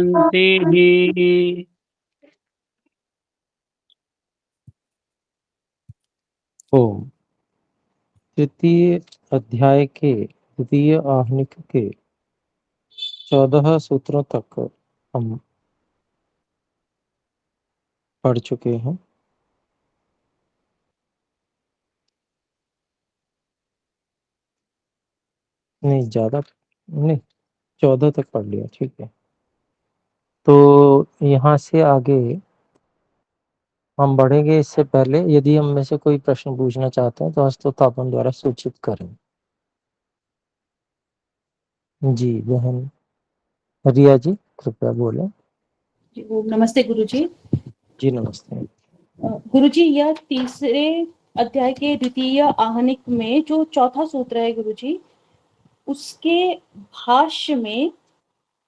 शांति। ओम। तृतीय अध्याय के द्वितीय आहनिक के 14 सूत्रों तक हम पढ़ चुके हैं। नहीं, ज्यादा नहीं, 14 तक पढ़ लिया, ठीक है। तो यहाँ से आगे हम बढ़ेंगे। इससे पहले यदि हम में से कोई प्रश्न पूछना चाहते हैं तो हस्तोत्थापन द्वारा सूचित करें। जी बहन रिया जी, कृपया बोलें। नमस्ते गुरुजी। जी नमस्ते। गुरुजी, यह तीसरे अध्याय के द्वितीय आहनिक में जो चौथा सूत्र है गुरुजी, उसके भाष्य में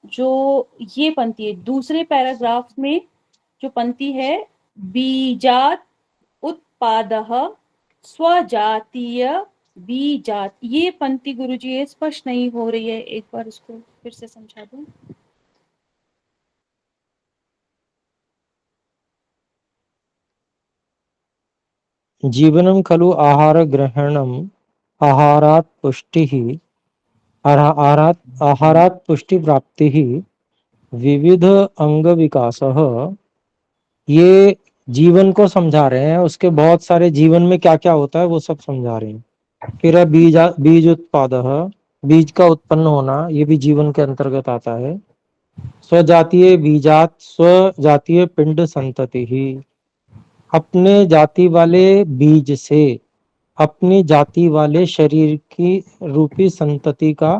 जो ये पंक्ति है, दूसरे पैराग्राफ में जो पंक्ति है, बीजात उत्पादः स्वजातीय बीजात, ये पंक्ति गुरुजी ये स्पष्ट नहीं हो रही है, एक बार इसको फिर से समझा दूं। जीवनं खलु आहार ग्रहणम् आहारात् पुष्टिः आहारात् पुष्टि प्राप्तिः विविध अंग विकासः। ये जीवन को समझा रहे हैं, उसके बहुत सारे जीवन में क्या क्या होता है वो सब समझा रहे हैं। फिर है बीज उत्पादः, बीज का उत्पन्न होना, ये भी जीवन के अंतर्गत आता है। स्वजातीय बीजात स्वजातीय पिंड संतति ही, अपने जाति वाले बीज से अपनी जाति वाले शरीर की रूपी संतति का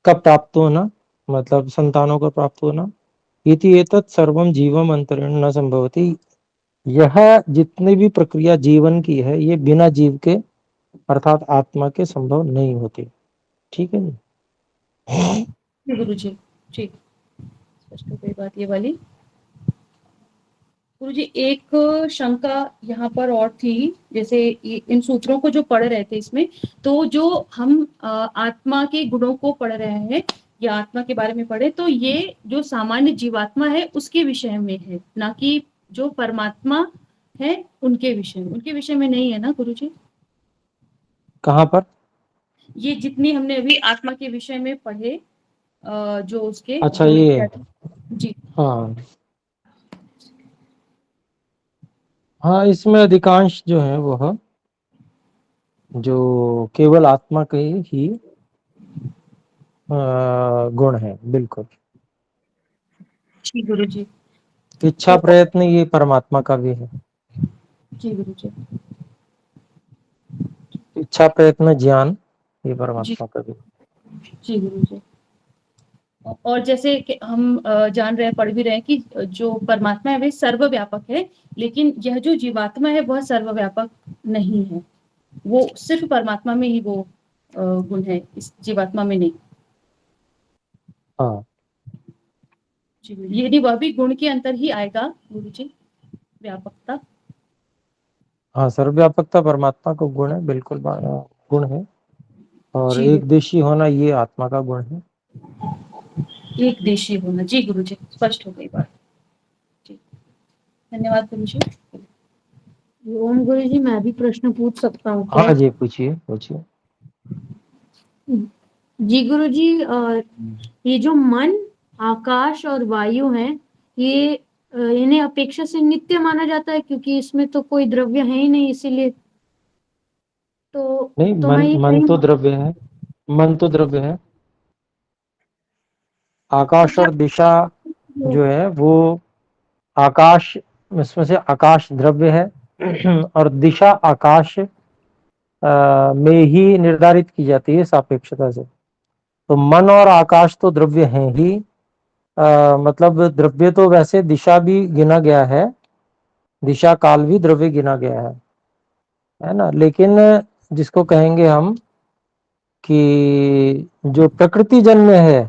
प्राप्त होना, मतलब संतानों का प्राप्त होना। इति एतत् सर्वं जीवम अंतरेण न संभवति। यह जितनी भी प्रक्रिया जीवन की है ये बिना जीव के अर्थात आत्मा के संभव नहीं होती। ठीक है जी गुरुजी, ठीक, स्पष्ट हो गई बात ये वाली। गुरुजी, एक शंका यहाँ पर और थी, जैसे इन सूत्रों को जो पढ़ रहे थे इसमें, तो जो हम आत्मा के गुणों को पढ़ रहे हैं या आत्मा के बारे में पढ़े, तो ये जो सामान्य जीवात्मा है उसके विषय में है, ना कि जो परमात्मा है उनके विषय में नहीं है ना गुरुजी? कहाँ पर? ये जितनी हमने अभी आत्मा के विषय में पढ़े, जो उसके अच्छा, गुण ये जी हाँ हाँ, इसमें अधिकांश जो है वह जो केवल आत्मा के ही गुण है। बिल्कुल, जी गुरुजी। इच्छा प्रयत्न ये परमात्मा का भी है। जी गुरुजी। इच्छा प्रयत्न ज्ञान ये परमात्मा का भी। जी गुरुजी। और जैसे कि हम जान रहे हैं, पढ़ भी रहे हैं कि जो परमात्मा है वह सर्वव्यापक है, लेकिन यह जो जीवात्मा है वह सर्वव्यापक नहीं है, वो सिर्फ परमात्मा में ही वो गुण है, इस जीवात्मा में नहीं। हाँ जी, यदि वह भी गुण के अंतर ही आएगा गुरुजी, व्यापकता। हाँ, सर्वव्यापकता परमात्मा का गुण है, बिल्कुल गुण है। और जी एक देशी होना ये आत्मा का गुण है। एक देशी होना, जी गुरुजी, स्पष्ट हो गई बात। जी, धन्यवाद गुरुजी। ओम गुरुजी, मैं भी प्रश्न पूछ सकता हूँ क्या? हाँ जी, पूछिए पूछिए। जी गुरुजी, ये जो मन, आकाश और वायु हैं, ये इन्हें अपेक्षा से नित्य माना जाता है, क्योंकि इसमें तो कोई द्रव्य है ही नहीं, इसीलिए नहीं, मैं मन ये मन कहीं तो द्रव्य है। मन तो द्रव्य है। तो आकाश क्या और दिशा जो है वो आकाश, इसमें से आकाश द्रव्य है और दिशा आकाश में ही निर्धारित की जाती है सापेक्षता से। तो मन और आकाश तो द्रव्य हैं ही। मतलब द्रव्य तो वैसे दिशा भी गिना गया है, दिशा काल भी द्रव्य गिना गया है ना। लेकिन जिसको कहेंगे हम कि जो प्रकृति जन्य है,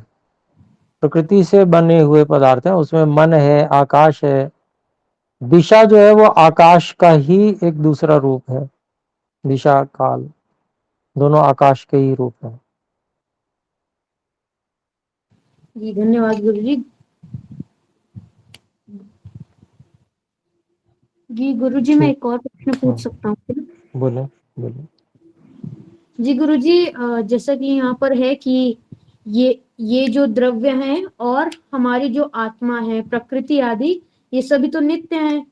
प्रकृति से बने हुए पदार्थ हैं, उसमें मन है, आकाश है। दिशा जो है वो आकाश का ही एक दूसरा रूप है। दिशा काल दोनों आकाश के ही रूप है। जी धन्यवाद गुरुजी। जी गुरुजी, मैं ठीक। एक और प्रश्न हाँ, पूछ सकता हूँ क्या? बोले बोले। जी गुरुजी, जैसा कि यहाँ पर है कि ये जो द्रव्य हैं और हमारी जो आत्मा है, प्रकृति आदि, ये सभी तो नित्य हैं।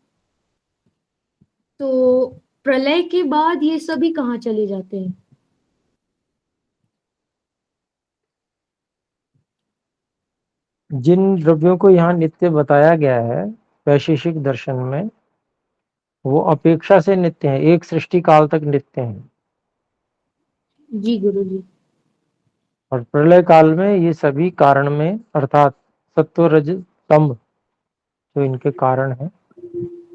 तो प्रलय के बाद ये सभी कहाँ चले जाते हैं? जिन द्रव्यों को यहाँ नित्य बताया गया है वैशेषिक दर्शन में, वो अपेक्षा से नित्य हैं, एक सृष्टि काल तक नित्य हैं। जी गुरुजी। और प्रलय काल में ये सभी कारण में, अर्थात सत्व रज तम जो इनके कारण है,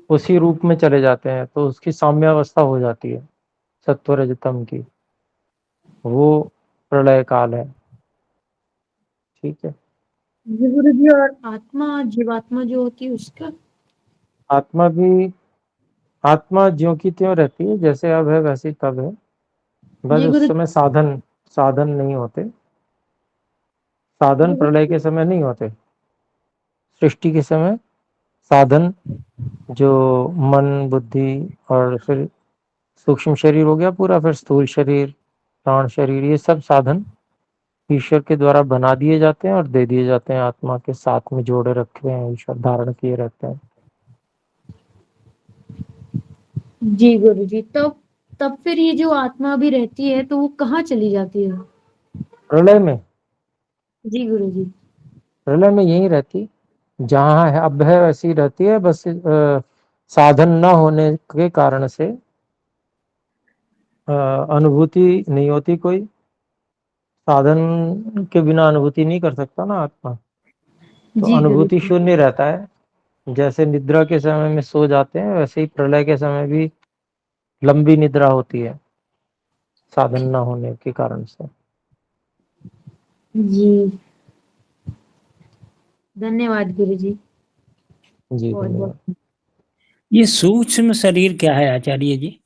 उसी रूप में चले जाते हैं, तो उसकी साम्यावस्था हो जाती है सत्व रज तम की, वो प्रलय काल है। ठीक है। जी गुरुजी, और आत्मा, जीवात्मा जो होती है उसका? आत्मा भी, आत्मा ज्यों की त्यों रहती है, जैसे अब है वैसे तब है, बस जी उस गुरुजी। समय साधन साधन नहीं होते। साधन जी प्रलय के समय नहीं होते, सृष्टि के समय साधन, जो मन बुद्धि और फिर सूक्ष्म शरीर हो गया पूरा, फिर स्थूल शरीर, प्राण शरीर, ये सब साधन ईश्वर के द्वारा बना दिए जाते हैं और दे दिए जाते हैं, आत्मा के साथ में जोड़े रखे हैं, ईश्वर धारण किए रहते हैं। जी गुरुजी, तब तब फिर ये जो आत्मा भी रहती है तो वो कहाँ चली जाती है? प्रलय में, जी गुरुजी। प्रलय में यही रहती, जहाँ है अब है वैसी रहती है, बस साधन न होने के कारण से अनुभूति नहीं होती कोई, साधन के बिना अनुभूति नहीं कर सकता ना आत्मा, तो जी अनुभूति गुरुजी। शून्य रहता है। जैसे निद्रा के समय में सो जाते हैं, वैसे ही प्रलय के समय भी लंबी निद्रा होती है, साधन न होने के कारण से। जी, धन्यवाद गुरुजी। जी बहुत धन्यवाद। बहुत। ये सूक्ष्म शरीर क्या है आचार्य जी?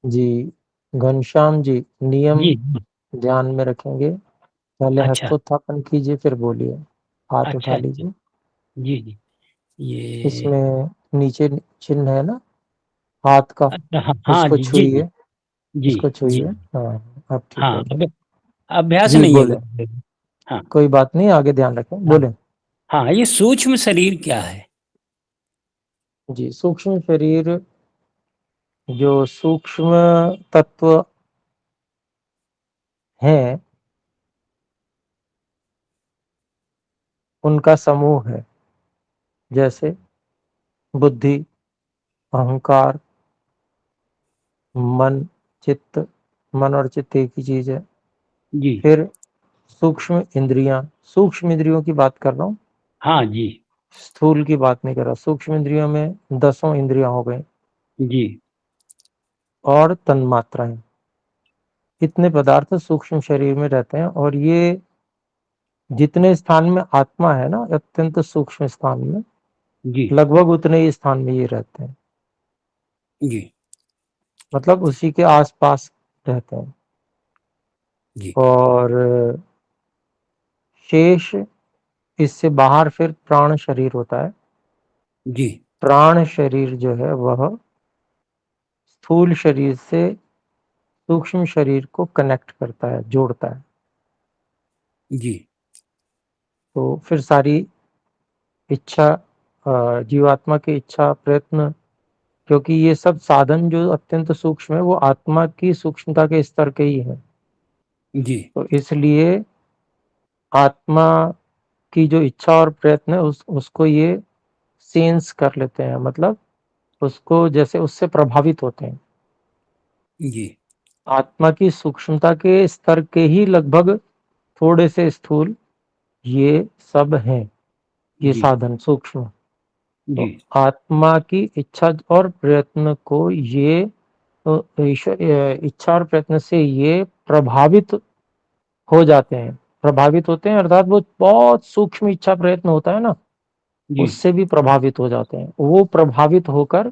जी घनश्याम जी, नियम जी। ध्यान में रखेंगे, पहले अच्छा हस्तोत्थापन कीजिए, फिर बोलिए, हाथ अच्छा उठा अच्छा। लीजिए। जी जी। ये इसमें नीचे चिन्ह है ना हाथ का, अच्छा, हाँ हाँ उसको जी जी जी। छूइए, जी उसको जी। छूइए। हाँ, अब ठीक हाँ, हो गया। अभ्यास जी नहीं है बोले, वो। हाँ कोई बात नहीं, आगे ध्यान रखें, हाँ। बोले। हाँ, ये सूक्ष्म शरीर क्या है? जी सूक्ष्म शरीर, जो सूक्ष्म तत्व हैं उनका समूह है, जैसे बुद्धि, अहंकार, मन, चित्त। मन और चित्त एक ही चीज है। जी। फिर सूक्ष्म इंद्रियां, सूक्ष्म इंद्रियों की बात कर रहा हूँ, हाँ जी। स्थूल की बात नहीं कर रहा। सूक्ष्म इंद्रियों में 10 इंद्रियां हो गई, जी और तन्मात्राएं, इतने पदार्थ सूक्ष्म शरीर में रहते हैं। और ये जितने स्थान में आत्मा है ना, अत्यंत सूक्ष्म स्थान में, जी लगभग उतने ही स्थान में ये रहते हैं, जी मतलब उसी के आसपास रहते हैं। जी और शेष, इससे बाहर फिर प्राण शरीर होता है। जी प्राण शरीर जो है वह स्थूल शरीर से सूक्ष्म शरीर को कनेक्ट करता है, जोड़ता है। जी तो फिर सारी इच्छा, जीवात्मा की इच्छा प्रयत्न, क्योंकि ये सब साधन जो अत्यंत सूक्ष्म है वो आत्मा की सूक्ष्मता के स्तर के ही है, जी तो इसलिए आत्मा की जो इच्छा और प्रयत्न है उसको ये सेंस कर लेते हैं, मतलब उसको जैसे उससे प्रभावित होते हैं। जी आत्मा की सूक्ष्मता के स्तर के ही लगभग थोड़े से स्थूल ये सब हैं, ये जी साधन सूक्ष्म। जी तो आत्मा की इच्छा और प्रयत्न को ये, तो ईश्वर इच्छा और प्रयत्न से ये प्रभावित हो जाते हैं, प्रभावित होते हैं, अर्थात वो बहुत सूक्ष्म इच्छा प्रयत्न होता है ना, जी उससे भी प्रभावित हो जाते हैं। वो प्रभावित होकर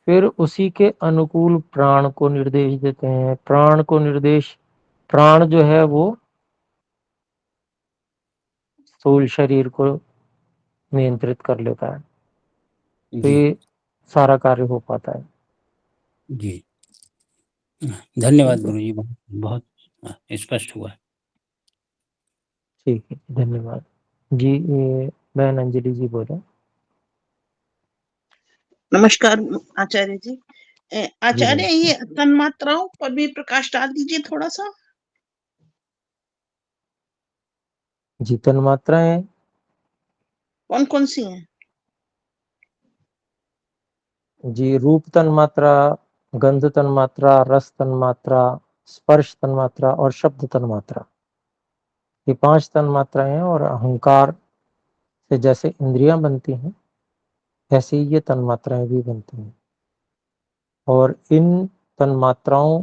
फिर उसी के अनुकूल प्राण को निर्देश देते हैं। प्राण को निर्देश, प्राण जो है वो स्थूल शरीर को नियंत्रित कर लेता है, तो जी ये सारा कार्य हो पाता है। जी धन्यवाद ठीक है, गुरु जी, बहुत बहुत स्पष्ट हुआ। ठीक है, धन्यवाद जी। ये बहन अंजलि जी बोले। नमस्कार आचार्य जी। जी आचार्य, नमस्कार। ये तन्मात्राओं पर भी प्रकाश डाल दीजिए थोड़ा सा। जी, तन्मात्राएं कौन कौन सी हैं? जी, रूप तन्मात्रा, गंध तन्मात्रा, रस तन्मात्रा, स्पर्श तन्मात्रा और शब्द तन्मात्रा, ये 5 तन्मात्राएं हैं। और अहंकार से जैसे इंद्रियां बनती हैं, ऐसे ही ये तन्मात्राएं भी बनती हैं। और इन तन्मात्राओं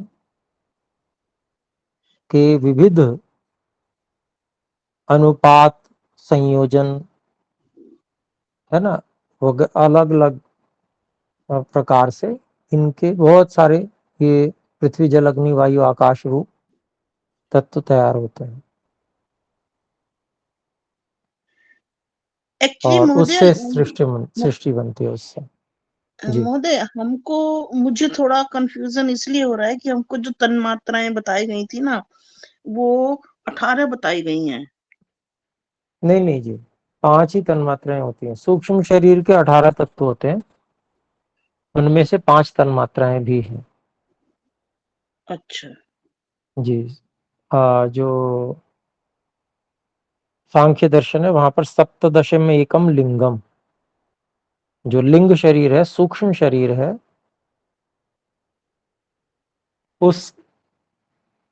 के विविध अनुपात, संयोजन, है ना, वो अलग अलग प्रकार से इनके बहुत सारे ये पृथ्वी जल अग्नि वायु आकाश रूप तत्व तैयार होते हैं। एक्चुअली और महोदय, उससे सृष्टि बनती है उससे। जी महोदय मुझे थोड़ा कंफ्यूजन इसलिए हो रहा है कि हमको जो तन्मात्राएं बताई गई थी ना, वो 18 बताई गई हैं। नहीं नहीं जी, 5 ही तन्मात्राएं होती हैं। सूक्ष्म शरीर के 18 तत्व होते हैं, उनमें से 5 तन्मात्राएं भी हैं। अच्छा। जी, जो सांख्य दर्शन है वहां पर सप्तदशम एकम लिंगम, जो लिंग शरीर है, सूक्ष्म शरीर है, उस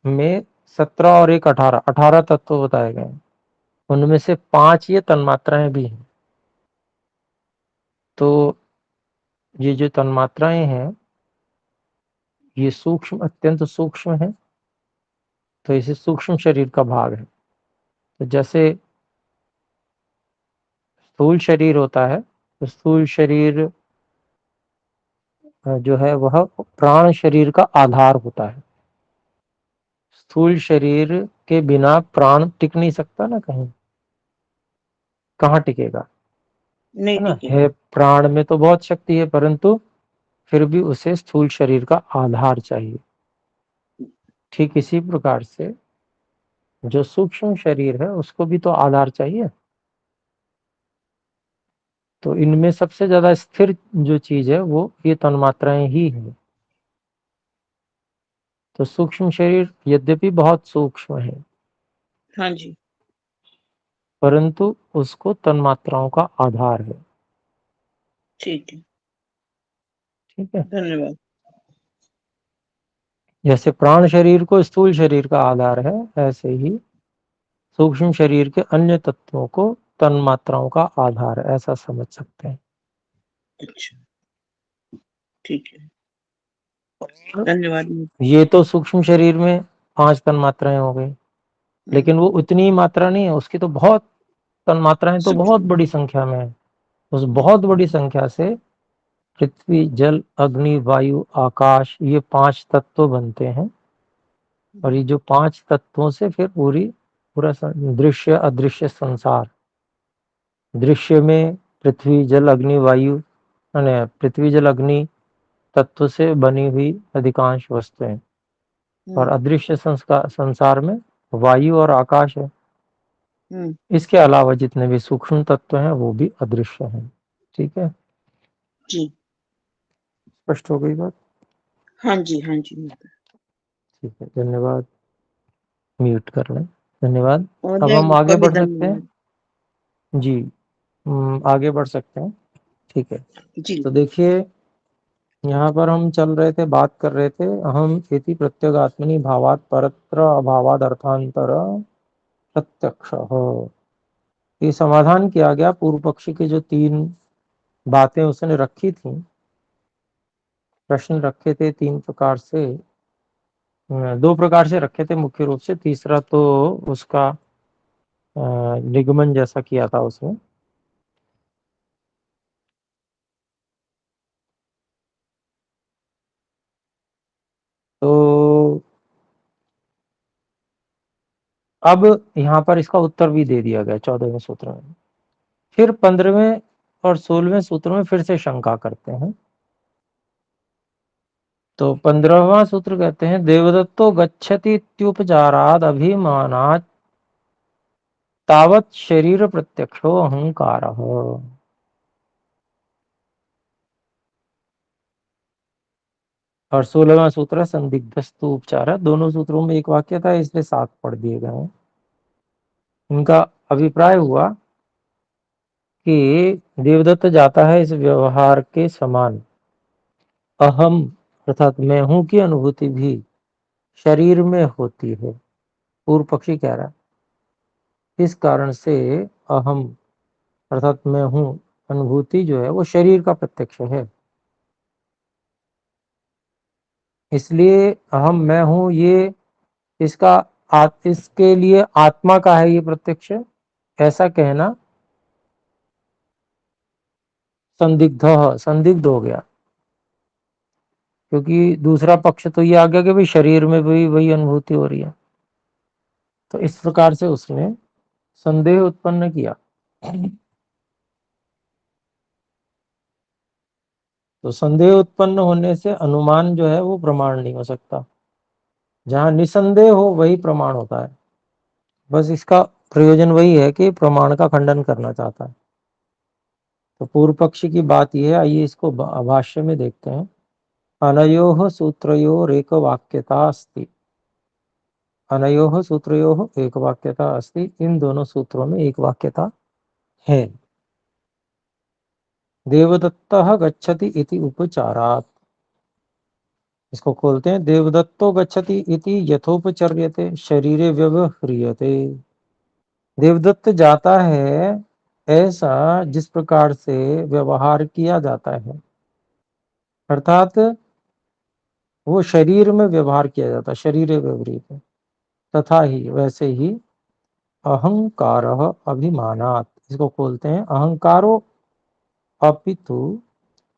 में 17 और एक 18 तत्व बताए गए हैं। उनमें से 5 ये तन्मात्राएं भी हैं। तो ये जो तन्मात्राएं हैं, ये सूक्ष्म, अत्यंत सूक्ष्म है, तो इसे सूक्ष्म शरीर का भाग है। तो जैसे स्थूल शरीर होता है, तो स्थूल शरीर जो है वह प्राण शरीर का आधार होता है। स्थूल शरीर के बिना प्राण टिक नहीं सकता ना, कहीं कहाँ टिकेगा, नहीं है ना। टिकेगा। है, प्राण में तो बहुत शक्ति है, परंतु फिर भी उसे स्थूल शरीर का आधार चाहिए। ठीक इसी प्रकार से जो सूक्ष्म शरीर है उसको भी तो आधार चाहिए। तो इनमें सबसे ज्यादा स्थिर जो चीज है वो ये तन्मात्राएं ही है। तो सूक्ष्म शरीर यद्यपि बहुत सूक्ष्म है, हाँ जी। परंतु उसको तन्मात्राओं का आधार है। ठीक है, ठीक है, धन्यवाद। जैसे प्राण शरीर को स्थूल शरीर का आधार है, ऐसे ही सूक्ष्म शरीर के अन्य तत्वों को तन्मात्राओं का आधार है, ऐसा समझ सकते हैं। अच्छा, ठीक है, धन्यवाद। ये तो सूक्ष्म शरीर में 5 तन्मात्राएं हो गई, लेकिन वो उतनी ही मात्रा नहीं है, उसकी तो बहुत तन्मात्राएं तो बहुत सूक्ष्म। बड़ी संख्या में है। उस बहुत बड़ी संख्या से पृथ्वी जल अग्नि वायु आकाश, ये 5 तत्व बनते हैं। और ये जो 5 तत्वों से फिर पूरा दृश्य अदृश्य संसार, दृश्य में पृथ्वी जल अग्नि वायु, पृथ्वी जल अग्नि तत्व से बनी हुई अधिकांश वस्तुएं, और अदृश्य संसार में वायु और आकाश है। इसके अलावा जितने भी सूक्ष्म तत्व हैं वो भी अदृश्य हैं। ठीक है, जी। स्पष्ट हो गई बात? हाँ जी, हाँ जी। ठीक है, धन्यवाद। म्यूट कर लें। धन्यवाद। अब महोदय, हम आपका आगे भी बढ़ सकते हैं। धन्यवाद। जी, आगे बढ़ सकते हैं। ठीक है, जी। तो देखिए, यहाँ पर हम चल रहे थे, बात कर रहे थे, अहम इति प्रत्यगात्मनि भावात् परत्र अभावाद अर्थांतर प्रत्यक्ष। ये समाधान किया गया पूर्व पक्षी की जो 3 बातें उसने रखी थी, प्रश्न रखे थे 3 प्रकार से, 2 प्रकार से रखे थे मुख्य रूप से, तीसरा तो उसका निगमन जैसा किया था उसने। तो अब यहाँ पर इसका उत्तर भी दे दिया गया 14वें सूत्र में। फिर 15वें और 16वें सूत्र में फिर से शंका करते हैं। तो 15वां सूत्र कहते हैं देवदत्तो गच्छति इत्युपचाराद अभिमानात् तावत् शरीर प्रत्यक्षो अहंकारः। और 16वां सूत्र संदिग्धस्तु उपचार। दोनों सूत्रों में एक वाक्य था, इसलिए 7 पढ़ दिए गए हैं। उनका अभिप्राय हुआ कि देवदत्त जाता है इस व्यवहार के समान अहम अर्थात मैं हूं की अनुभूति भी शरीर में होती है। पूर्व पक्षी कह रहा है इस कारण से अहम अर्थात मैं हूं अनुभूति जो है वो शरीर का प्रत्यक्ष है। इसलिए अहम मैं हूं ये इसके लिए आत्मा का है ये प्रत्यक्ष, ऐसा कहना संदिग्ध हो गया। क्योंकि दूसरा पक्ष तो ये आ गया कि भाई शरीर में भी वही अनुभूति हो रही है। तो इस प्रकार से उसने संदेह उत्पन्न किया। तो संदेह उत्पन्न होने से अनुमान जो है वो प्रमाण नहीं हो सकता। जहां निसंदेह हो वही प्रमाण होता है। बस इसका प्रयोजन वही है कि प्रमाण का खंडन करना चाहता है। तो पूर्व पक्षी की बात यह है, आइए इसको भाष्य में देखते हैं। अनयोः सूत्रयोः एक वाक्यता अस्ति। अनयोः सूत्रयोः एक वाक्यता अस्ति। इन दोनों सूत्रों में एक वाक्यता है। देवदत्तः गच्छति इति उपचारात्। इसको खोलते हैं। देवदत्तो गच्छति इति यथोपचर्यते शरीरे व्यवह्रियते। देवदत्त जाता है ऐसा जिस प्रकार से व्यवहार किया जाता है, अर्थात वो शरीर में व्यवहार किया जाता है, शरीरे व्यवह्रियते। तथा ही वैसे ही अहंकारः अभिमानात्। इसको खोलते हैं। अहंकारो अपितु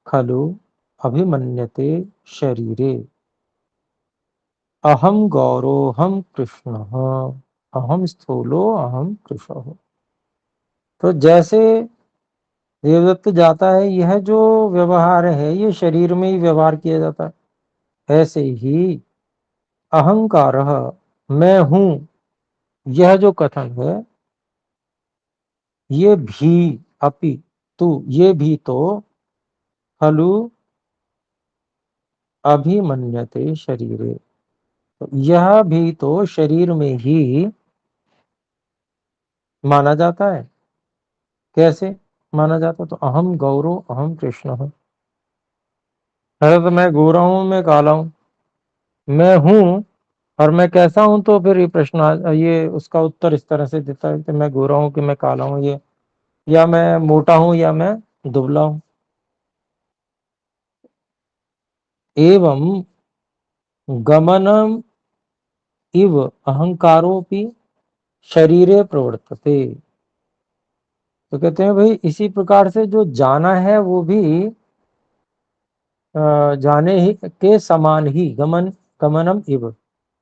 खलु अभिमन्यते शरीरे। अहम गौरोहम कृष्णः अहम स्थूलो अहम कृशः। तो जैसे देवदत्त जाता है यह जो व्यवहार है ये शरीर में ही व्यवहार किया जाता है, ऐसे ही अहंकारः मैं हूं यह जो कथन है ये भी अपि तु ये भी तो खलु अभिमन्यते शरीरे। तो यह भी तो शरीर में ही माना जाता है। कैसे माना जाता है? तो अहम गौरो अहम कृष्ण हूं। अरे तो मैं गोरा हूं मैं काला हूं, मैं हूं और मैं कैसा हूं? तो फिर ये प्रश्न ये उसका उत्तर इस तरह से देता है कि मैं गोरा हूं कि मैं काला हूं, ये या मैं मोटा हूं या मैं दुबला हूं। एवं गमनम इव अहंकारोपि शरीरे प्रवर्तते। तो कहते हैं भाई इसी प्रकार से जो जाना है वो भी जाने ही के समान ही गमनम इव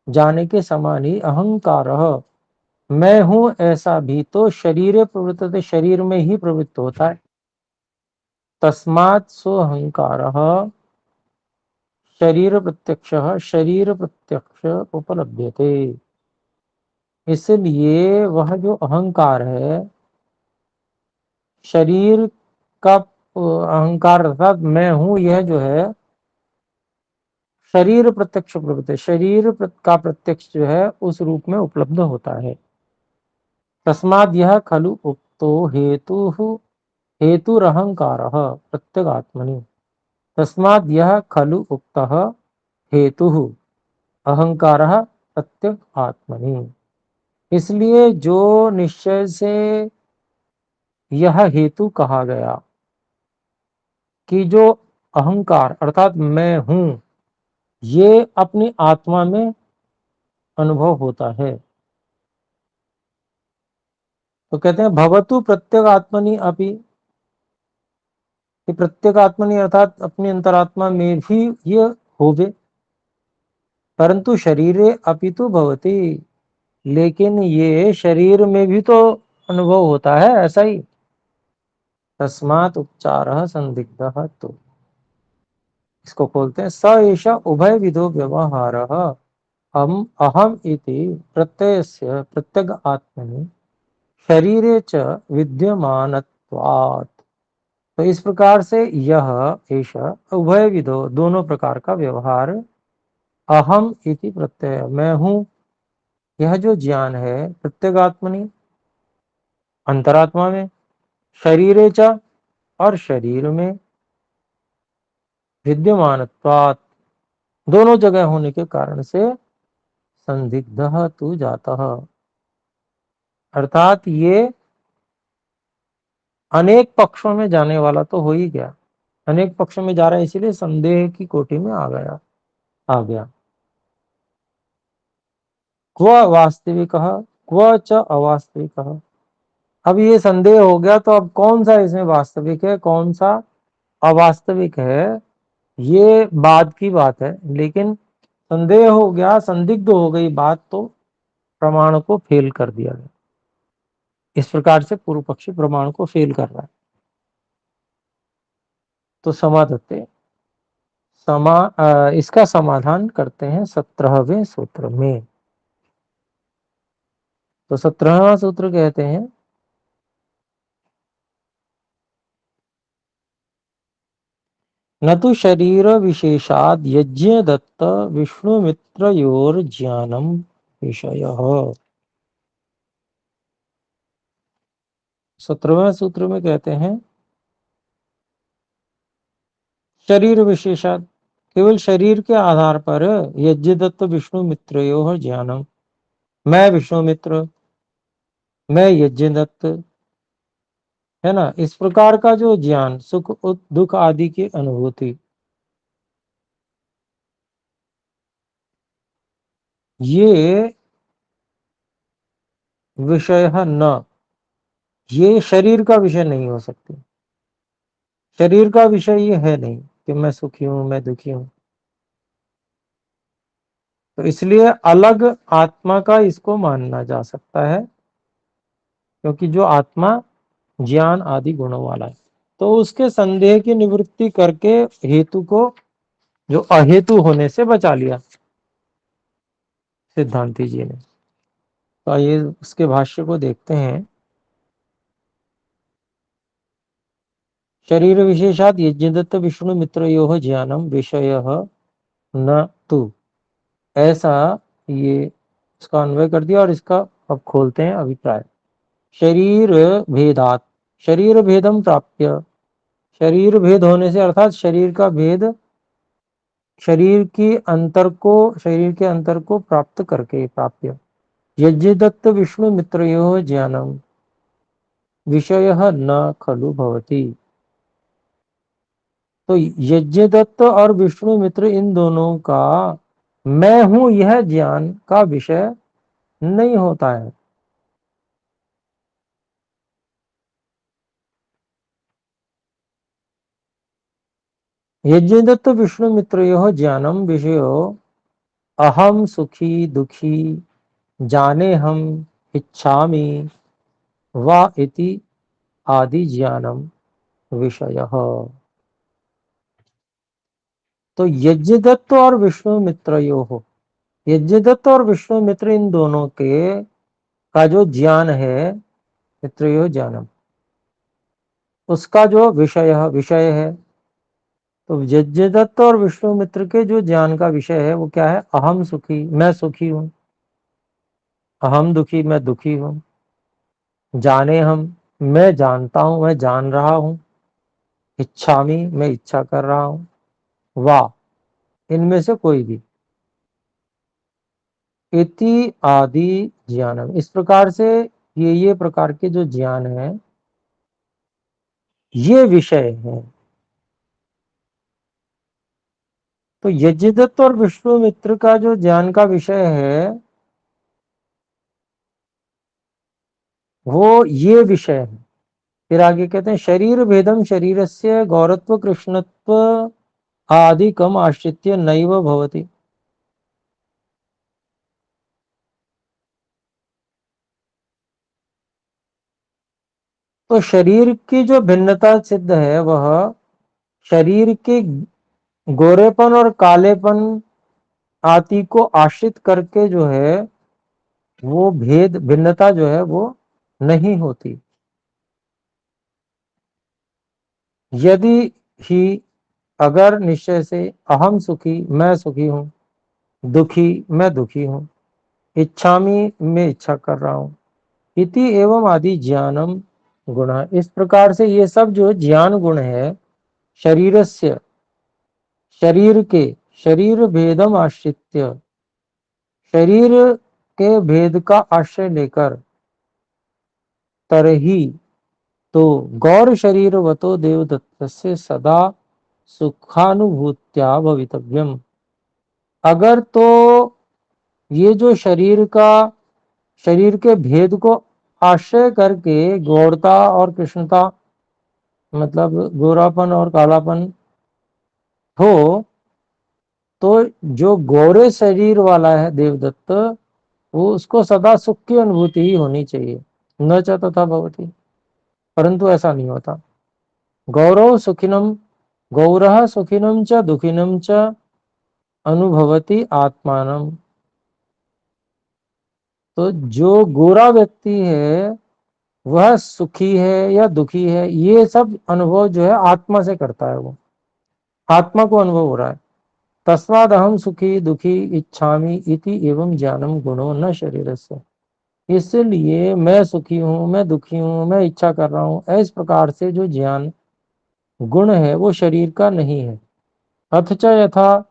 जाने के समान ही अहंकार मैं हूं ऐसा भी तो शरीरे प्रवृत्त शरीर में ही प्रवृत्त होता है। तस्मात् सो अहंकार शरीर प्रत्यक्ष उपलभ्यते। इसलिए वह जो अहंकार है शरीर का अहंकार अर्थात मैं हूं यह जो है शरीर प्रत्यक्ष प्रवृत्ति शरीर का प्रत्यक्ष जो है उस रूप में उपलब्ध होता है। तस्माद् यह खलु उक्तो हेतुरहंकारः प्रत्यगात्मनि। तस्माद् यह खलु उक्तः हेतुः अहंकारः प्रत्यग आत्मनि। इसलिए जो निश्चय से यह हेतु कहा गया कि जो अहंकार अर्थात मैं हूं ये अपनी आत्मा में अनुभव होता है। तो कहते हैं भवतु प्रत्येक आत्मनि अपि। प्रत्येक आत्मनि अर्थात अपनी अंतरात्मा में भी ये होवे, परंतु शरीरे अपि तो भवति लेकिन ये शरीर में भी तो अनुभव होता है ऐसा ही। तस्मात् उपचारः संदिग्धः। तो इसको खोलते हैं। स एष उभय विधो व्यवहारः हम अहम इति प्रत्ययस्य प्रत्यग आत्मनि शरीरे च विद्यमानत्वात्। तो इस प्रकार से यह ऐसा उभय विधो दोनों प्रकार का व्यवहार अहम इति प्रत्यय मैं हूं, यह जो ज्ञान है प्रत्यगात्मनि अंतरात्मा में, शरीरे च और शरीर में, विद्यमानत्वात् दोनों जगह होने के कारण से संदिग्धः तु जातः, अर्थात ये अनेक पक्षों में जाने वाला तो हो ही गया। अनेक पक्षों में जा रहा है इसीलिए संदेह की कोटि में आ गया। क्व वास्तविकः क्व च अवास्तविकः। अब ये संदेह हो गया तो अब कौन सा इसमें वास्तविक है कौन सा अवास्तविक है ये बाद की बात है, लेकिन संदेह हो गया, संदिग्ध हो गई बात, तो प्रमाण को फेल कर दिया गया। इस प्रकार से पूर्व पक्षी प्रमाण को फेल कर रहा है। तो समाधत्ते इसका समाधान करते हैं 17वें सूत्र में। तो 17वां सूत्र कहते हैं न तो शरीर विशेषाद यज्ञ दत्त विष्णु मित्रयोर ज्ञानम विषयः। 17वें सूत्र में कहते हैं शरीर विशेषाद केवल शरीर के आधार पर यज्ञ दत्त विष्णु मित्रयोर ज्ञानम, मैं विष्णु मित्र मैं यज्ञ दत्त है ना, इस प्रकार का जो ज्ञान सुख दुख आदि की अनुभूति ये विषय न, ये शरीर का विषय नहीं हो सकती। शरीर का विषय ये है नहीं कि मैं सुखी हूं मैं दुखी हूं। तो इसलिए अलग आत्मा का इसको मानना जा सकता है, क्योंकि जो आत्मा ज्ञान आदि गुणों वाला है तो उसके संदेह की निवृत्ति करके हेतु को जो अहेतु होने से बचा लिया सिद्धांति जी ने। तो आइए उसके भाष्य को देखते हैं। शरीर विशेषात यज्ञदत्त विष्णु मित्रयोः ज्ञानम विषयः न तु, ऐसा ये इसका अन्वय कर दिया और इसका अब खोलते हैं अभिप्राय। शरीर भेदात, शरीर भेदम प्राप्य, शरीर भेद होने से अर्थात शरीर का भेद शरीर के अंतर को प्राप्त करके प्राप्य यज्ञदत्त विष्णु मित्रयोः ज्ञानम विषयः न खलु भवति। तो यज्ञदत्त और विष्णु मित्र इन दोनों का मैं हूं यह ज्ञान का विषय नहीं होता है। यज्ञदत्त विष्णु मित्रयोः ज्ञानम विषयो अहम सुखी दुखी जाने हम इच्छामि वा इति आदि ज्ञानम विषयः। तो यज्ञदत्त और विष्णु मित्रयोः, यज्ञदत्त और विष्णु मित्र इन दोनों के का जो ज्ञान है मित्रयोः ज्ञानम, उसका जो विषय है। तो यज्ञदत्त और विष्णु मित्र के जो ज्ञान का विषय है वो क्या है? अहम सुखी मैं सुखी हूं, अहम दुखी मैं दुखी हूं, जाने हम मैं जानता हूं मैं जान रहा हूं, इच्छामि मैं इच्छा कर रहा हूं, वाह इनमें से कोई भी, इति आदि ज्ञानम, इस प्रकार से ये प्रकार के जो ज्ञान है ये विषय है। तो यज्ञदत्त और विष्णु मित्र का जो ज्ञान का विषय है वो ये विषय है। फिर आगे कहते हैं शरीर भेदम शरीरस्य गौरत्व कृष्णत्व आदि कम आश्रित्य नैव भवति। तो शरीर की जो भिन्नता सिद्ध है वह शरीर के गोरेपन और कालेपन आदि को आश्रित करके जो है वो भेद भिन्नता जो है वो नहीं होती। यदि ही अगर निश्चय से अहम सुखी मैं सुखी हूं, दुखी मैं दुखी हूं, इच्छामी मैं इच्छा कर रहा हूं, इति एवं आदि ज्ञानम गुण, इस प्रकार से ये सब जो ज्ञान गुण है शरीरस्य शरीर के शरीर भेदम आश्रित्य शरीर के भेद का आश्रय लेकर तरही तो गौर शरीरवतो देवदत्तस्य सदा सुखानुभूत्या भवितव्यम। अगर तो ये जो शरीर के भेद को आश्रय करके गौरता और कृष्णता मतलब गोरापन और कालापन हो, तो जो गोरे शरीर वाला है देवदत्त वो उसको सदा सुख की अनुभूति ही होनी चाहिए, न च तथा भवति, परंतु ऐसा नहीं होता। गौरव सुखिनम गौरः सुखिनम च दुखिनम च अनुभवति आत्मानम। तो जो गोरा व्यक्ति है वह सुखी है या दुखी है ये सब अनुभव जो है आत्मा से करता है, वो आत्मा को अनुभव हो रहा है। तस्माद अहम सुखी दुखी इच्छामि इति एवं ज्ञानम गुणो न शरीरस्य। इसलिए मैं सुखी हूं, मैं दुखी हूं, मैं इच्छा कर रहा हूं, इस प्रकार से जो ज्ञान गुण है वो शरीर का नहीं है। अथ च यथा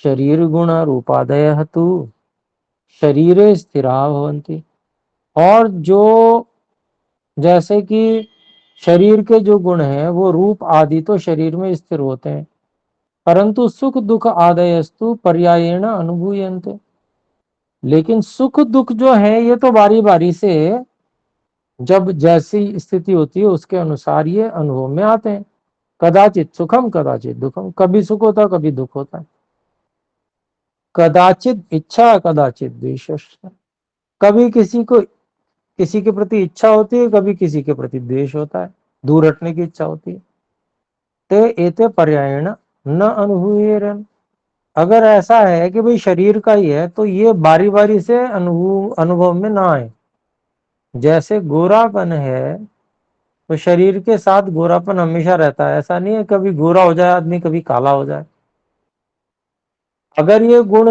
शरीर गुण रूपादयः तु शरीरे स्थिरा भवन्ति। और जो जैसे कि शरीर के जो गुण हैं वो रूप आदि तो शरीर में स्थिर होते हैं, परंतु सुख दुख आदयस्तु पर्यायेण अनुभूयन्ते। लेकिन सुख दुख जो है ये तो बारी बारी से जब जैसी स्थिति होती है उसके अनुसार ये अनुभव में आते हैं। कदाचित सुखम कदाचित दुखम, कभी सुख होता है कभी दुख होता है। कदाचित इच्छा कदाचित द्वेष, कभी किसी के प्रति इच्छा होती है, कभी किसी के प्रति द्वेष होता है, दूर हटने की इच्छा होती है। ते एते पर्यायेण न अनुभूयेरन। अगर ऐसा है कि भाई शरीर का ही है तो ये बारी बारी से अनुभव में ना आए। जैसे गोरापन है तो शरीर के साथ गोरापन हमेशा रहता है, ऐसा नहीं है कभी गोरा हो जाए आदमी कभी काला हो जाए। अगर ये गुण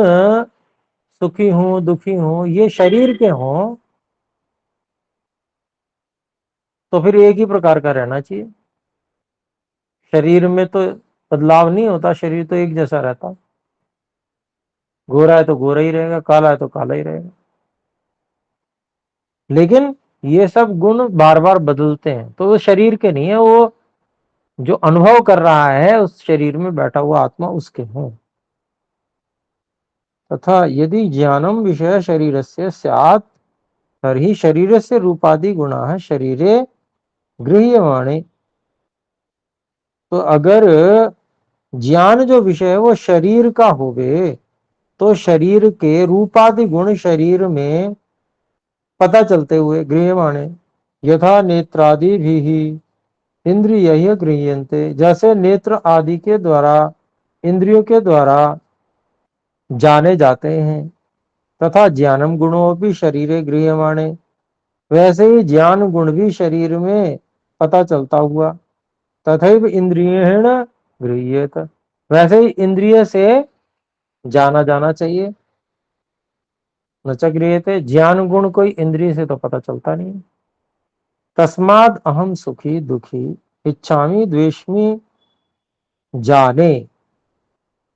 सुखी हूं दुखी हूं ये शरीर के हों तो फिर एक ही प्रकार का रहना चाहिए। शरीर में तो बदलाव नहीं होता, शरीर तो एक जैसा रहता। गोरा है तो गोरा ही रहेगा, काला है तो काला ही रहेगा। लेकिन ये सब गुण बार बार बदलते हैं तो वो शरीर के नहीं है, वो जो अनुभव कर रहा है उस शरीर में बैठा हुआ आत्मा उसके हैं। तथा यदि ज्ञानम विषय शरीरस्य स्यात् तर्हि शरीरस्य रूपादि गुणाः शरीरे गृह्यमाणे। तो अगर ज्ञान जो विषय है वो शरीर का होवे तो शरीर के रूपादि गुण शरीर में पता चलते हुए गृह्यमाणे। यथा नेत्रादि भी इंद्रिय गृह्यन्ते, जैसे नेत्र आदि के द्वारा इंद्रियों के द्वारा जाने जाते हैं। तथा ज्ञानम गुणों भी शरीरे गृह्यमाणे, वैसे ही ज्ञान गुण भी शरीर में पता चलता हुआ। तथैव इंद्रियेण गृह्येत, वैसे ही इंद्रिय से जाना जाना चाहिए। न च गृह्यते, ज्ञान गुण कोई इंद्रिय से तो पता चलता नहीं। तस्माद अहम सुखी दुखी इच्छामि द्वेष्मि जाने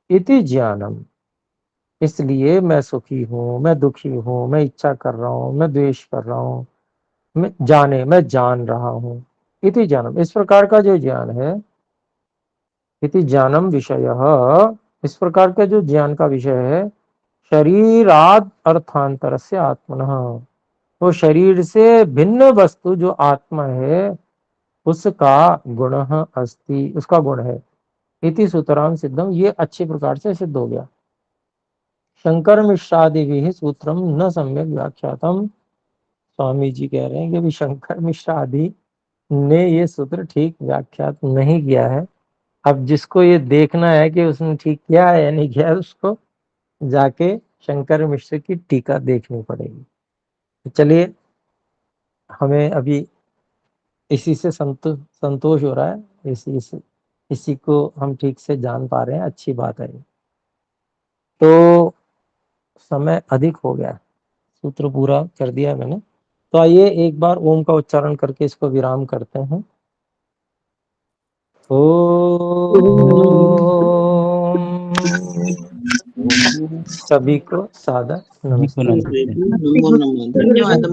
इति ज्ञानम। इसलिए मैं सुखी हूं, मैं दुखी हूं, मैं इच्छा कर रहा हूं, मैं द्वेष कर रहा हूं, मैं जान रहा हूं। इति ज्ञानम, इस प्रकार का जो ज्ञान है, इति ज्ञानम विषय, इस प्रकार का जो ज्ञान का विषय है, शरीराद अर्थांतरस्य आत्मनः, तो शरीर से भिन्न वस्तु जो आत्मा है उसका गुण अस्ति, उसका गुण है। इति सूत्रां सिद्धम, ये अच्छी प्रकार से सिद्ध हो गया। शंकर मिश्रादि भी सूत्रम न सम्यक व्याख्यातम। स्वामी जी कह रहे हैं कि भी शंकर मिश्र आदि ने ये सूत्र ठीक व्याख्या नहीं किया है। अब जिसको ये देखना है कि उसने ठीक किया है या नहीं किया है, उसको जाके शंकर मिश्र की टीका देखनी पड़ेगी। तो चलिए, हमें अभी इसी से संतोष हो रहा है, इसी को हम ठीक से जान पा रहे हैं, अच्छी बात है। तो समय अधिक हो गया, सूत्र पूरा कर दिया मैंने। तो आइए एक बार ओम का उच्चारण करके इसको विराम करते हैं। ओम। सभी को सादर जी को नमस्ते। नमस्ते। नमो नमो, धन्यवाद।